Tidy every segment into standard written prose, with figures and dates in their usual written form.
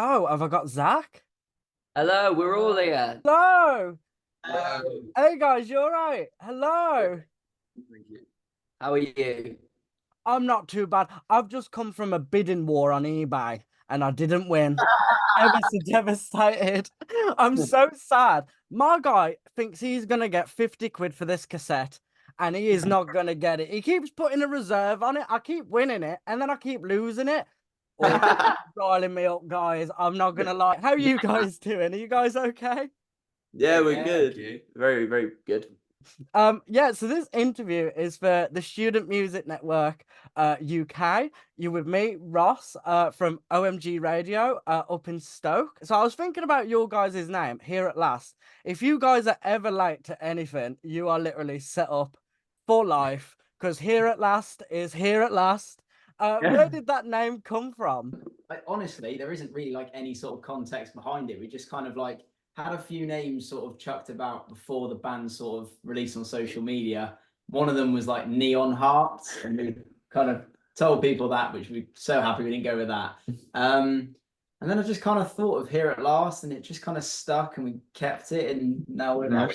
Hello, have I got Zach? Hello, we're all here. Hello. Hello. Hey guys, you all right? Hello. Thank you. How are you? I'm not too bad. I've just come from a bidding war on eBay and I didn't win. Ever so devastated. I'm so sad. My guy thinks he's gonna get 50 quid for this cassette and he is not gonna get it. He keeps putting a reserve on it. I keep winning it and then I keep losing it. Oh, dialing me up, guys. I'm not gonna lie. How are you guys doing? Are you guys okay? Yeah, we're Yeah, good. okay. Very, very good. Yeah, so this interview is for the Student Music Network UK. You're with me, Ross, from OMG Radio, up in Stoke. So I was thinking about your guys' name, Here at Last. If you guys are ever late to anything, you are literally set up for life, because Here at Last is Here at Last. Where did that name come from? Like, honestly, there isn't really like any sort of context behind it. We just kind of like had a few names sort of chucked about before the band sort of released on social media. One of them was like Neon Hearts, and we kind of told people that, which we're so happy we didn't go with that. And then I just kind of thought of Here at Last, and it just kind of stuck, and we kept it, and now we're like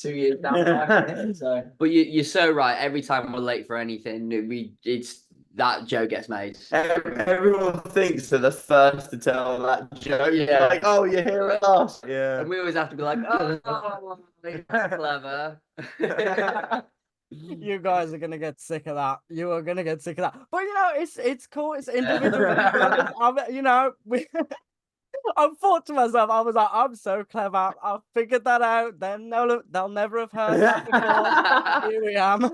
2 years down the line. So, But you're so right. Every time we're late for anything, it's that joke gets made. Everyone thinks they're the first to tell that joke. Yeah. Like, oh, you're here at last. Yeah. And we always have to be like, oh, that's clever. You guys are gonna get sick of that. You are gonna get sick of that. But it's cool. It's individual. We I thought to myself, I was like, I'm so clever. I figured that out. Then they'll never have heard that before. Here we am.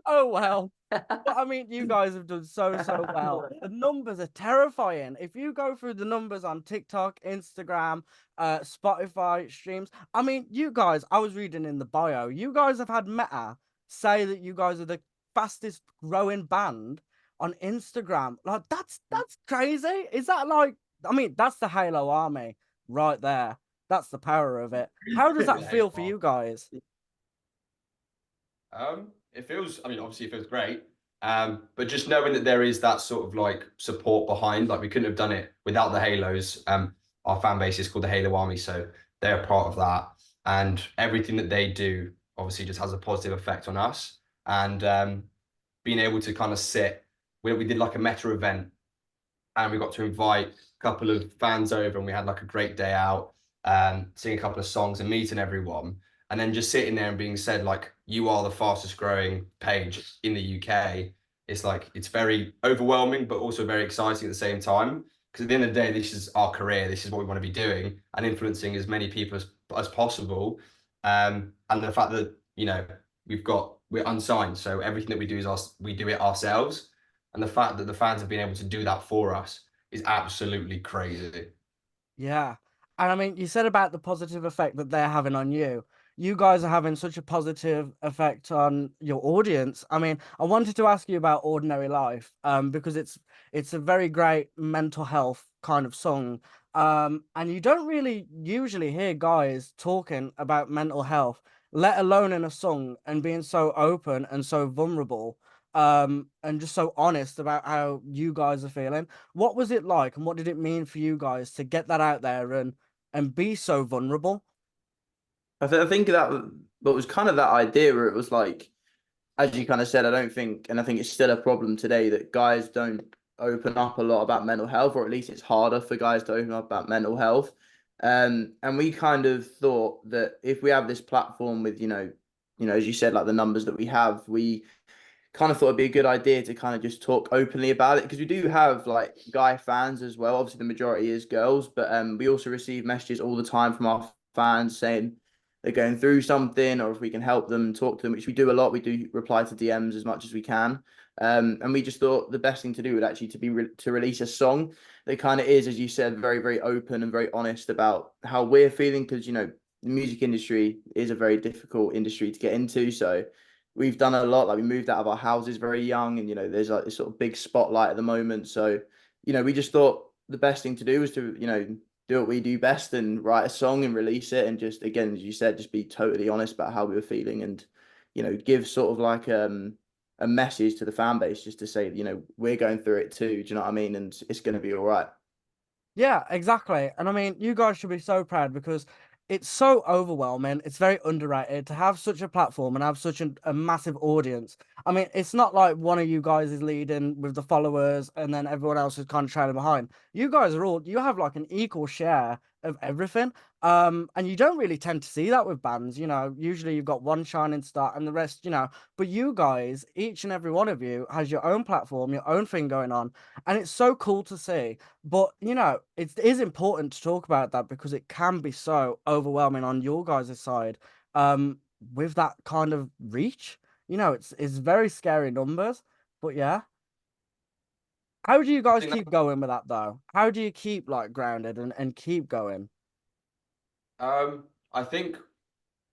Oh well. But I mean, you guys have done so well. The numbers are terrifying. If you go through the numbers on TikTok, Instagram, Spotify streams, I mean, you guys, I was reading in the bio, you guys have had Meta say that you guys are the fastest growing band on Instagram. Like that's crazy. Is that like, I mean, that's the Halo Army right there. That's the power of it. How does that feel for you guys? It feels, I mean, obviously it feels great. But just knowing that there is that sort of like support behind, like we couldn't have done it without the Halos. Our fan base is called the Halo Army, so they're part of that. And everything that they do obviously just has a positive effect on us. And being able to kind of sit, we did like a meta event and we got to invite a couple of fans over and we had like a great day out, sing a couple of songs and meeting everyone. And then just sitting there and being said, like, you are the fastest growing page in the UK. It's like, it's very overwhelming, but also very exciting at the same time. Because at the end of the day, this is our career. This is what we want to be doing and influencing as many people as possible. And the fact that, we're unsigned. So everything that we do we do it ourselves. And the fact that the fans have been able to do that for us is absolutely crazy. Yeah. And I mean, you said about the positive effect that they're having on you. You guys are having such a positive effect on your audience. I mean, I wanted to ask you about Ordinary Life, because it's a very great mental health kind of song. And you don't really usually hear guys talking about mental health, let alone in a song, and being so open and so vulnerable, and just so honest about how you guys are feeling. What was it like, and what did it mean for you guys to get that out there and be so vulnerable? I think but was kind of that idea where it was like, as you kind of said, I don't think, and I think it's still a problem today that guys don't open up a lot about mental health, or at least it's harder for guys to open up about mental health. And we kind of thought that if we have this platform with, as you said, like the numbers that we have, we kind of thought it'd be a good idea to kind of just talk openly about it, because we do have like guy fans as well. Obviously, the majority is girls, but we also receive messages all the time from our fans saying they're going through something, or if we can help them, talk to them, which we do a lot. We do reply to DMs as much as we can. And we just thought the best thing to do would actually to release a song that kind of is, as you said, very, very open and very honest about how we're feeling, because, the music industry is a very difficult industry to get into. So we've done a lot. Like, we moved out of our houses very young, and, there's like this sort of big spotlight at the moment. So, we just thought the best thing to do was to, do what we do best and write a song and release it, and just, again, as you said, just be totally honest about how we were feeling, and give sort of like a message to the fan base just to say, you know, we're going through it too. Do you know what I mean? And it's going to be all right. Yeah, exactly. And I mean, you guys should be so proud because it's so overwhelming. It's very underrated to have such a platform and have such a massive audience. I mean, it's not like one of you guys is leading with the followers and then everyone else is kind of trailing behind. You guys are all, you have like an equal share of everything. And you don't really tend to see that with bands, you know, usually you've got one shining star and the rest, you know, but you guys, each and every one of you has your own platform, your own thing going on. And it's so cool to see. But you know, it is important to talk about that because it can be so overwhelming on your guys' side. With that kind of reach, you know, it's very scary numbers. But yeah, how do you I guys think keep going with that though? How do you keep like grounded and keep going? I think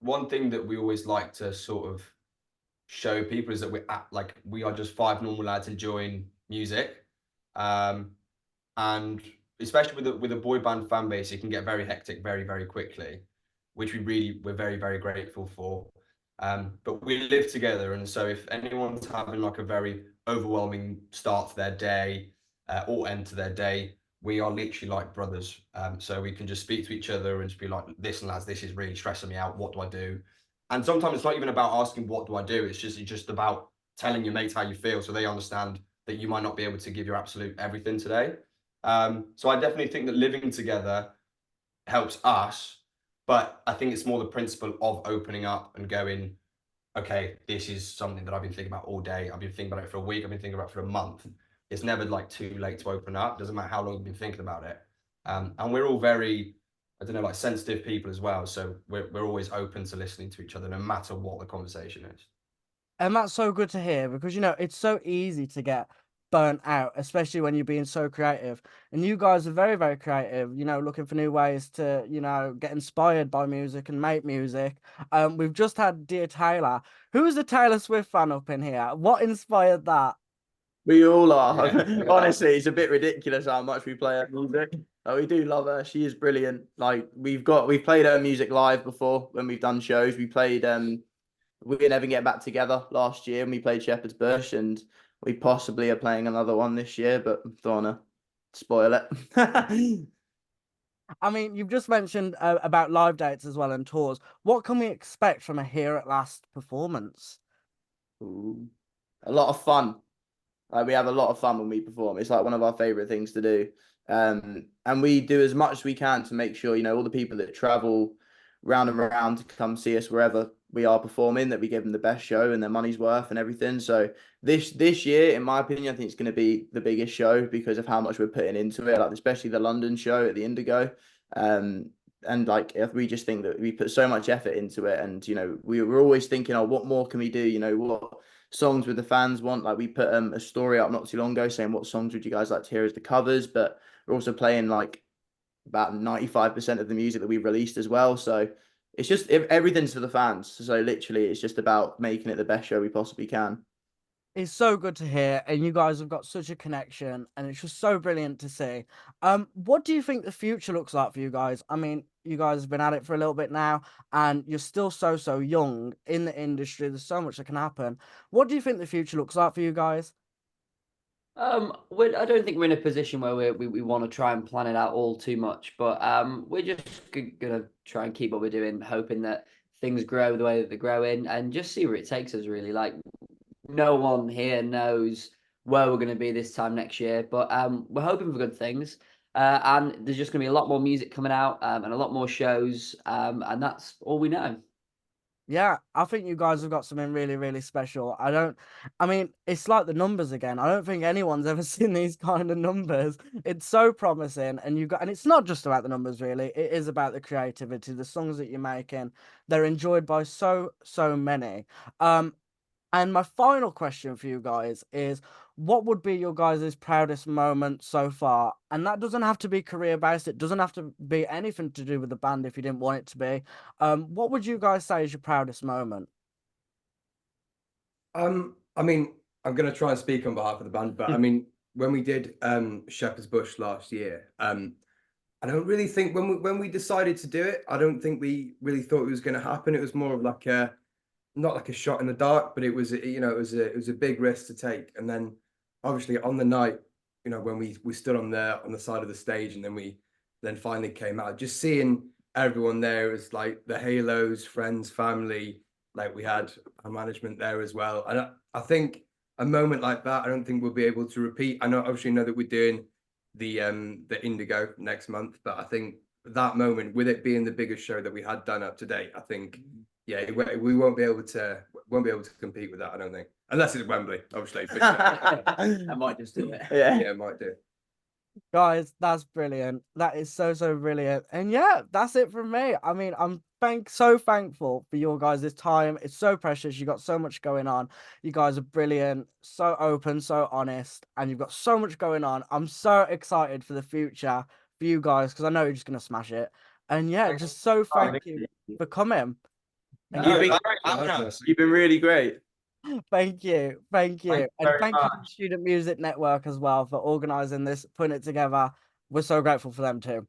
one thing that we always like to sort of show people is that we are just five normal lads enjoying music. And especially with a boy band fan base, it can get very hectic very, very quickly, which we're very, very grateful for. But we live together, and so if anyone's having like a very overwhelming start to their day or end to their day, we are literally like brothers. So we can just speak to each other and just be like, "Listen, lads, this is really stressing me out. What do I do?" And sometimes it's not even about asking what do I do. It's just about telling your mates how you feel, so they understand that you might not be able to give your absolute everything today. So I definitely think that living together helps us, but I think it's more the principle of opening up and going, okay, this is something that I've been thinking about all day. I've been thinking about it for a week. I've been thinking about it for a month. It's never like too late to open up. Doesn't matter how long you've been thinking about it. And we're all very, I don't know, like sensitive people as well. So we're always open to listening to each other, no matter what the conversation is. And that's so good to hear because you know it's so easy to get burnt out, especially when you're being so creative. And you guys are very, very creative, you know, looking for new ways to, you know, get inspired by music and make music. We've just had Dear Taylor. Who's a Taylor Swift fan up in here? What inspired that? We all are. Yeah. Honestly, it's a bit ridiculous how much we play her music. We do love her. She is brilliant. Like we've played her music live before when we've done shows. We played We Can Never Get Back Together last year and we played Shepherd's Bush, and we possibly are playing another one this year, but I don't wanna spoil it. I mean, you've just mentioned about live dates as well and tours. What can we expect from a Here at Last performance? Ooh. A lot of fun. We have a lot of fun when we perform. It's like one of our favorite things to do. And we do as much as we can to make sure, you know, all the people that travel round and round to come see us wherever we are performing, that we give them the best show and their money's worth and everything. So this year, in my opinion, I think it's going to be the biggest show because of how much we're putting into it, like especially the London show at the Indigo. And like if we just think that we put so much effort into it, and you know, we're always thinking, oh, what more can we do? You know, what songs would the fans want? Like we put a story up not too long ago saying what songs would you guys like to hear as the covers, but we're also playing like about 95% of the music that we've released as well. So it's just everything's for the fans. So literally, it's just about making it the best show we possibly can. It's so good to hear, and you guys have got such a connection, and it's just so brilliant to see. What do you think the future looks like for you guys? I mean, you guys have been at it for a little bit now, and you're still so young in the industry. There's so much that can happen. What do you think the future looks like for you guys? I don't think we're in a position where we want to try and plan it out all too much, but we're just gonna try and keep what we're doing, hoping that things grow the way that they're growing, and just see where it takes us. Really, like no one here knows where we're going to be this time next year, but we're hoping for good things. And there's just going to be a lot more music coming out and a lot more shows, and that's all we know. Yeah, I think you guys have got something really, really special. I mean, it's like the numbers again. I don't think anyone's ever seen these kind of numbers. It's so promising, and it's not just about the numbers, really. It is about the creativity, the songs that you're making. They're enjoyed by so many. Um, And my final question for you guys is, what would be your guys' proudest moment so far? And that doesn't have to be career based. It doesn't have to be anything to do with the band if you didn't want it to be. What would you guys say is your proudest moment? I mean, I'm going to try and speak on behalf of the band, but I mean, when we did Shepherd's Bush last year, I don't really think when we decided to do it, I don't think we really thought it was going to happen. It was more of like not like a shot in the dark, but it was, you know, it was a big risk to take. And then obviously on the night, you know, when we stood on the side of the stage, and then we then finally came out, just seeing everyone there, it was like the Halos, friends, family, like we had our management there as well. And I think a moment like that, I don't think we'll be able to repeat. I know, obviously know that we're doing the Indigo next month, but I think that moment, with it being the biggest show that we had done up to date, I think, yeah, we won't be able to compete with that, I don't think, unless it's Wembley, obviously. But yeah, I might just do it. Yeah. yeah, it might do. Guys, that's brilliant. That is so brilliant. And yeah, that's it from me. I mean, I'm so thankful for your guys' time. It's so precious. You got so much going on. You guys are brilliant, so open, so honest, and you've got so much going on. I'm so excited for the future for you guys, because I know you're just gonna smash it. And yeah, just so thank you for coming. And You've yeah, been, you've been really great. thank you. Thank you And very thank you to the much. Student Music Network as well for organizing this, putting it together. We're so grateful for them too.